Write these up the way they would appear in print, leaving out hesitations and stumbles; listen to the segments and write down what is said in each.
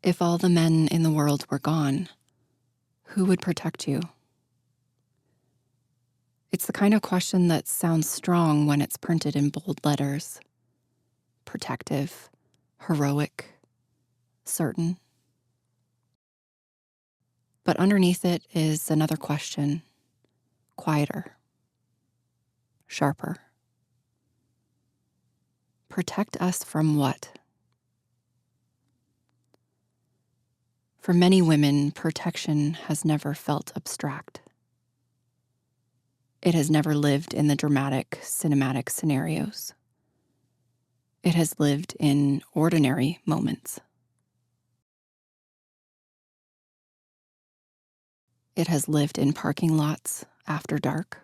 If all the men in the world were gone, who would protect you? It's the kind of question that sounds strong when it's printed in bold letters. Protective, heroic, certain. But underneath it is another question, quieter, sharper. Protect us from what? For many women, protection has never felt abstract. It has never lived in the dramatic, cinematic scenarios. It has lived in ordinary moments. It has lived in parking lots after dark,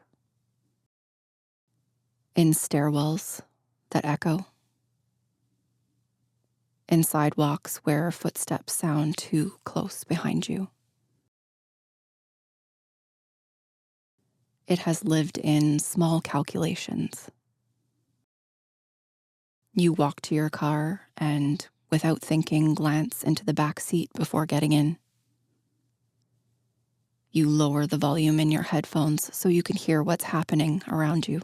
in stairwells that echo, in sidewalks where footsteps sound too close behind you. It has lived in small calculations. You walk to your car and, without thinking, glance into the back seat before getting in. You lower the volume in your headphones so you can hear what's happening around you.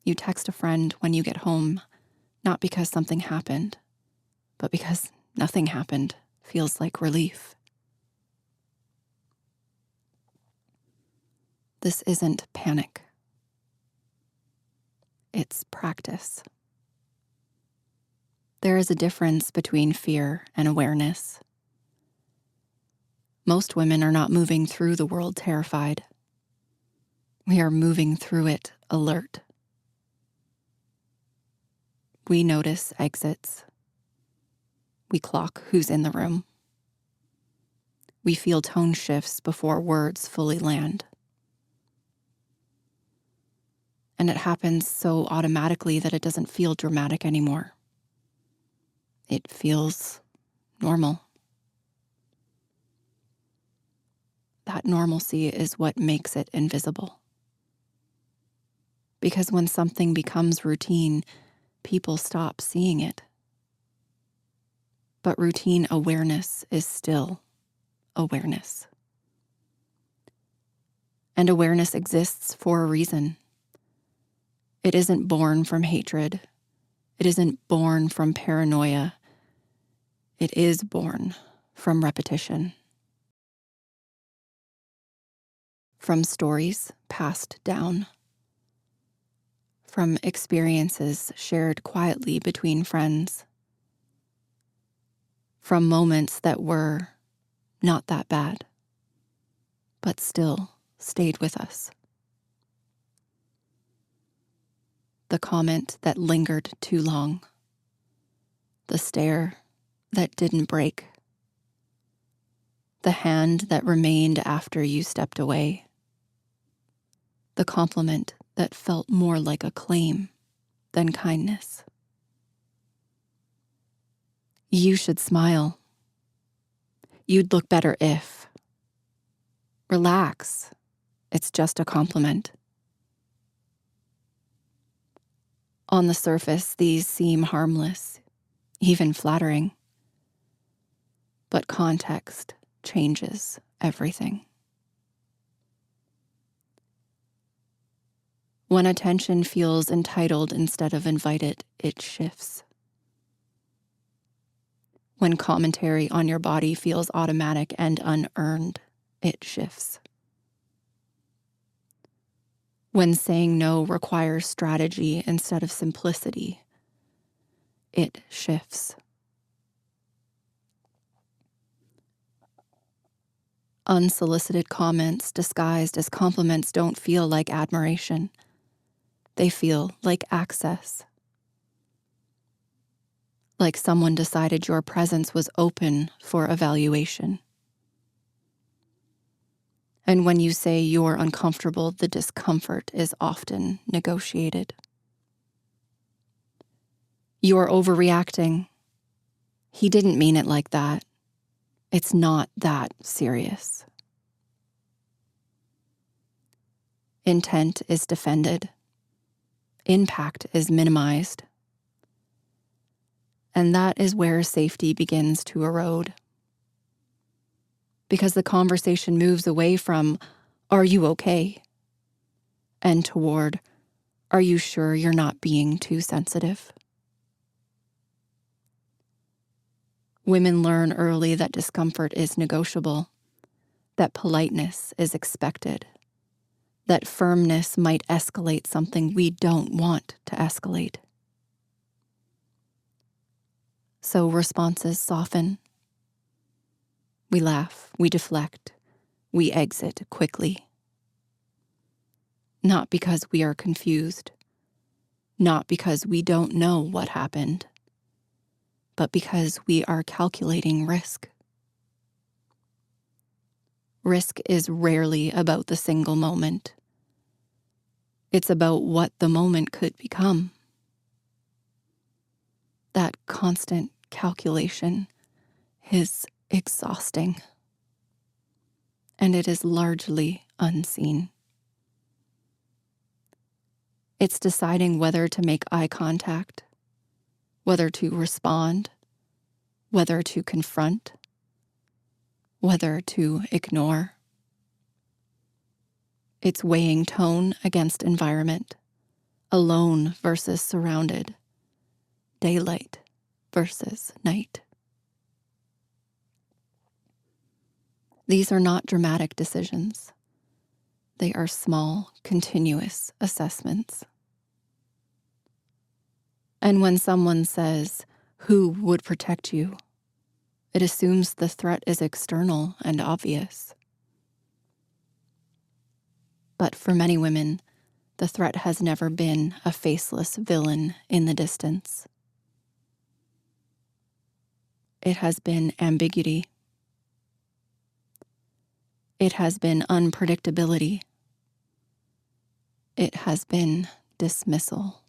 You text a friend when you get home, not because something happened, but because nothing happened feels like relief. This isn't panic. It's practice. There is a difference between fear and awareness. Most women are not moving through the world terrified. We are moving through it alert. We notice exits. We clock who's in the room. We feel tone shifts before words fully land. And it happens so automatically that it doesn't feel dramatic anymore. It feels normal. That normalcy is what makes it invisible. Because when something becomes routine, people stop seeing it. But routine awareness is still awareness. And awareness exists for a reason. It isn't born from hatred. It isn't born from paranoia. It is born from repetition. From stories passed down. From experiences shared quietly between friends. From moments that were not that bad, but still stayed with us. The comment that lingered too long. The stare that didn't break. The hand that remained after you stepped away. The compliment that felt more like a claim than kindness. You should smile. You'd look better if. Relax. It's just a compliment. On the surface, these seem harmless, even flattering. But context changes everything. When attention feels entitled instead of invited, it shifts. When commentary on your body feels automatic and unearned, it shifts. When saying no requires strategy instead of simplicity, it shifts. Unsolicited comments disguised as compliments don't feel like admiration. They feel like access. Like someone decided your presence was open for evaluation. And when you say you're uncomfortable, the discomfort is often negotiated. You're overreacting. He didn't mean it like that. It's not that serious. Intent is defended. Impact is minimized. And that is where safety begins to erode. Because the conversation moves away from, "Are you okay?" and toward, "Are you sure you're not being too sensitive?" Women learn early that discomfort is negotiable, that politeness is expected, that firmness might escalate something we don't want to escalate. So responses soften. We laugh, we deflect, we exit quickly. Not because we are confused, not because we don't know what happened, but because we are calculating risk. Risk is rarely about the single moment. It's about what the moment could become. That constant calculation is exhausting, and it is largely unseen. It's deciding whether to make eye contact, whether to respond, whether to confront, whether to ignore. It's weighing tone against environment, alone versus surrounded, daylight versus night. These are not dramatic decisions. They are small, continuous assessments. And when someone says, "Who would protect you?" it assumes the threat is external and obvious. But for many women, the threat has never been a faceless villain in the distance. It has been ambiguity. It has been unpredictability. It has been dismissal.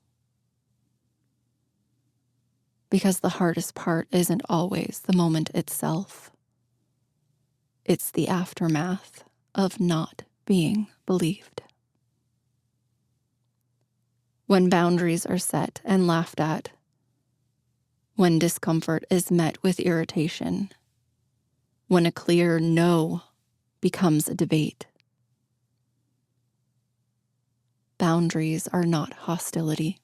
Because the hardest part isn't always the moment itself. It's the aftermath of not being believed. When boundaries are set and laughed at, when discomfort is met with irritation, when a clear no becomes a debate. Boundaries are not hostility.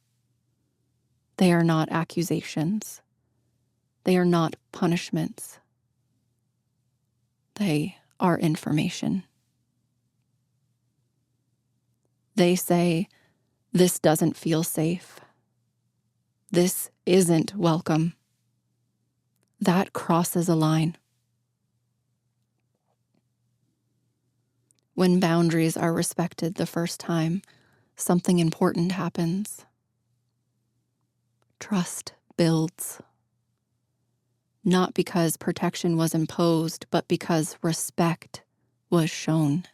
They are not accusations. They are not punishments. They are information. They say, "This doesn't feel safe. This isn't welcome." That crosses a line. When boundaries are respected the first time, something important happens. Trust builds. Not because protection was imposed, but because respect was shown.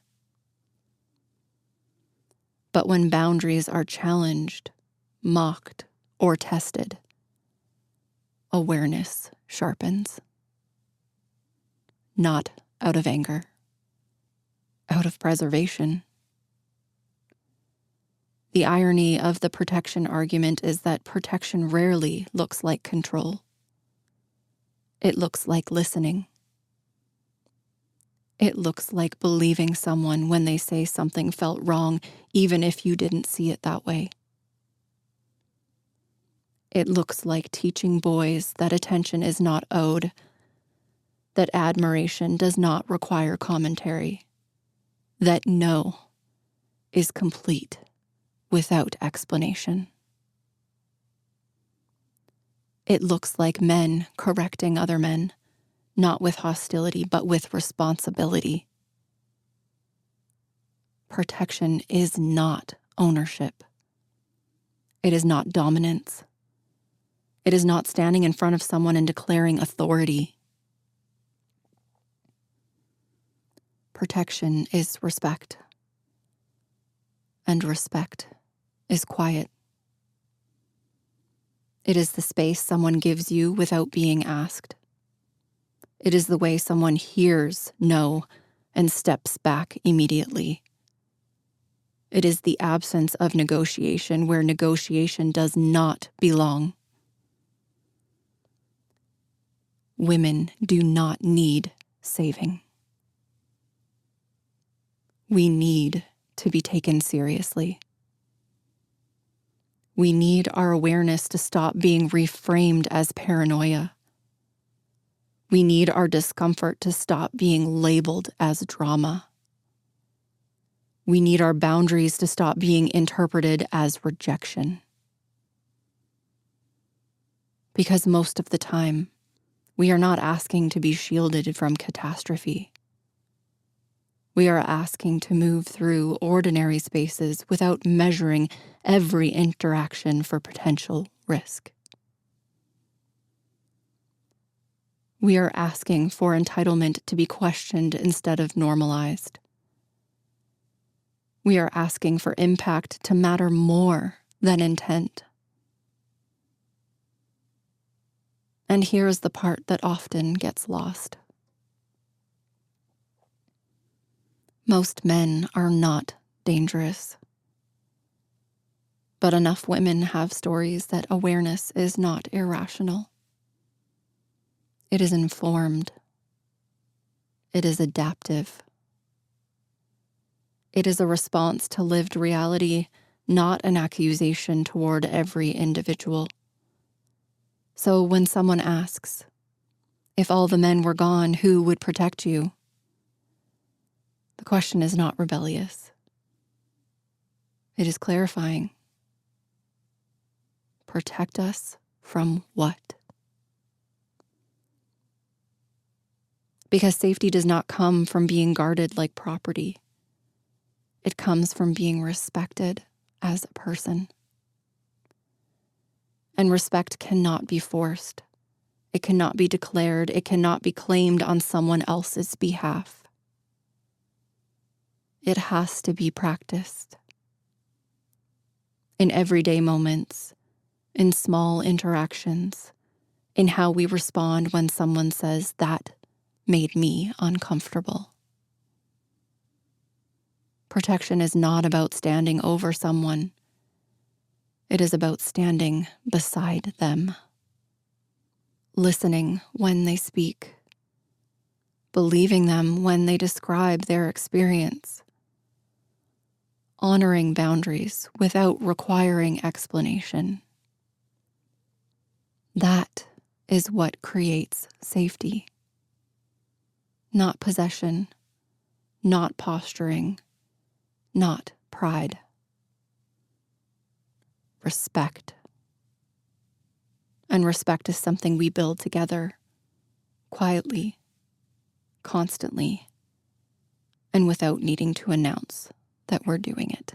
But when boundaries are challenged, mocked, or tested, awareness sharpens. Not out of anger, out of preservation. The irony of the protection argument is that protection rarely looks like control. It looks like listening. It looks like believing someone when they say something felt wrong, even if you didn't see it that way. It looks like teaching boys that attention is not owed, that admiration does not require commentary, that no is complete without explanation. It looks like men correcting other men, not with hostility, but with responsibility. Protection is not ownership. It is not dominance. It is not standing in front of someone and declaring authority. Protection is respect. And respect is quiet. It is the space someone gives you without being asked. It is the way someone hears no and steps back immediately. It is the absence of negotiation where negotiation does not belong. Women do not need saving. We need to be taken seriously. We need our awareness to stop being reframed as paranoia. We need our discomfort to stop being labeled as drama. We need our boundaries to stop being interpreted as rejection. Because most of the time, we are not asking to be shielded from catastrophe. We are asking to move through ordinary spaces without measuring every interaction for potential risk. We are asking for entitlement to be questioned instead of normalized. We are asking for impact to matter more than intent. And here is the part that often gets lost. Most men are not dangerous. But enough women have stories that awareness is not irrational. It is informed. It is adaptive. It is a response to lived reality, not an accusation toward every individual. So when someone asks, if all the men were gone, who would protect you? The question is not rebellious. It is clarifying. Protect us from what? Because safety does not come from being guarded like property. It comes from being respected as a person. And respect cannot be forced. It cannot be declared. It cannot be claimed on someone else's behalf. It has to be practiced. In everyday moments, in small interactions, in how we respond when someone says, "That made me uncomfortable." Protection is not about standing over someone. It is about standing beside them, listening when they speak, believing them when they describe their experience, honoring boundaries without requiring explanation. That is what creates safety. Not possession, not posturing, not pride. Respect. And respect is something we build together, quietly, constantly, and without needing to announce that we're doing it.